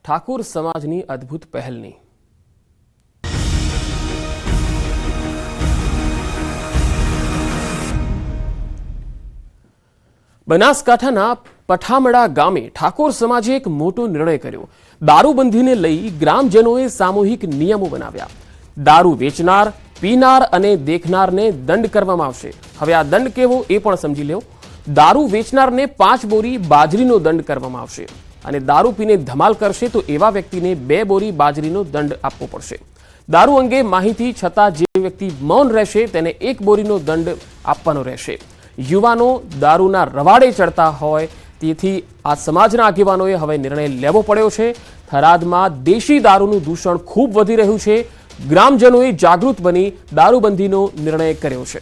ઠાકોર સમાજની અદ્ભુત પહેલની। બનાસકાંઠાના પઠામડા ગામે ઠાકોર સમાજે એક મોટો નિર્ણય કર્યો। દારૂબંધીને લઈ ગ્રામજનોએ સામૂહિક નિયમો બનાવ્યા। દારૂ વેચનાર, પીનાર અને દેખનારને દંડ કરવામાં આવશે। હવે આ દંડ કેવો એ પણ સમજી લો। દારૂ વેચનારને 5 બોરી બાજરીનો દંડ કરવામાં આવશે અને દારૂ પીને ધમાલ કરશે તો એવા વ્યક્તિને 2 બોરી બાજરીનો દંડ આપવો પડશે। દારૂ અંગે માહિતી છતાં જે વ્યક્તિ મૌન રહેશે તેને 1 બોરીનો દંડ આપવાનો રહેશે। યુવાનો દારૂના રવાડે ચડતા હોય તેથી આ સમાજના આગેવાનોએ હવે નિર્ણય લેવો પડ્યો છે। થરાદમાં દેશી દારૂનું દૂષણ ખૂબ વધી રહ્યું છે। ગ્રામજનોએ જાગૃત બની દારૂબંધીનો નિર્ણય કર્યો છે।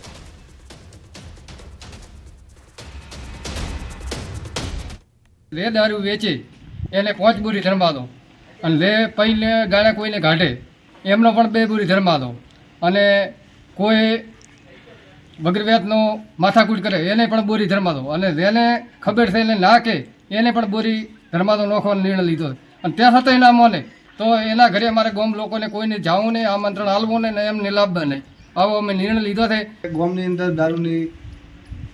લે દારૂ વેચે એને 5 બોરી ધરમા દો અને લે પૈને ગાળા કોઈને કાઢે એમનો પણ 2 બોરી ધરમા દો અને કોઈ વગર વ્યાજનો માથાકૂટ કરે એને પણ બોરી ધરમા દો અને જેને ખબર છે એને ના કે એને પણ બોરી ધરમા દો નોખવાનો નિર્ણય લીધો અને ત્યાં છતાં ના માને તો એના ઘરે અમારે ગામ લોકોને કોઈને જાવું નહીં, આમંત્રણ આલવું નહીં ને એમને લાભવા નહીં, આવો અમે નિર્ણય લીધો છે। ગામની અંદર દારૂની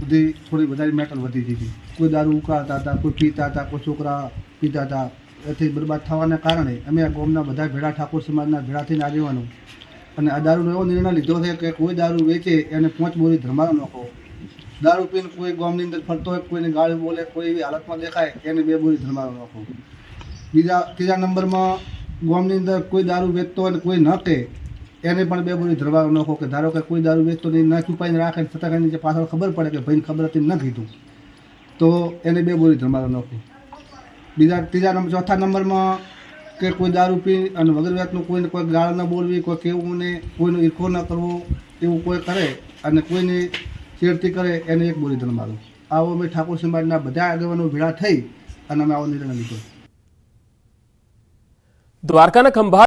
બધી થોડી વધારે મેટર વધી હતી। કોઈ દારૂ ઉકાળતા હતા, કોઈ પીતા હતા, કોઈ છોકરા પીતા હતા। એથી બરબાદ થવાના કારણે અમે આ ગામના બધા ભેળા ઠાકોર સમાજના ભેળા થઈને આગેવાનો અને આ દારૂનો એવો નિર્ણય લીધો છે કે કોઈ દારૂ વેચે એને 5 બોરી ધરમાડો નાખો। દારૂ પીને કોઈ ગામની અંદર ફરતો હોય, કોઈને ગાળી બોલે, કોઈ એવી હાલતમાં દેખાય એને 2 બોરી ધરમાડો નાખો। ત્રીજા નંબરમાં ગામની અંદર કોઈ દારૂ વેચતો હોય ને કોઈ ન કહે એને પણ 2 બોરી ધરમાડો નાખો। કે ધારો કે કોઈ દારૂ વેચતો નહીં, ના છુપાઈને રાખે છતાં એની જે પાછળ ખબર પડે કે ભાઈને ખબર હતી ન કીધું તો એને 2 બોરી ધરમાડો નાખો। ચોથા નંબરમાં કે કોઈ દારૂ પી અને વગર વ્યાજનું કોઈને કોઈ ગાળ ન બોલવી, કોઈ કેવું ને કોઈનો ઈર્ખો ન કરવો, એવું કોઈ કરે અને કોઈને છેડતી કરે એને 1 બોરી ધરમાડો। આવો અમે ઠાકોર સમાજના બધા આગેવાનો ભેળા થઈ અને અમે આવો નિર્ણય લીધો। દ્વારકાના ખંભાત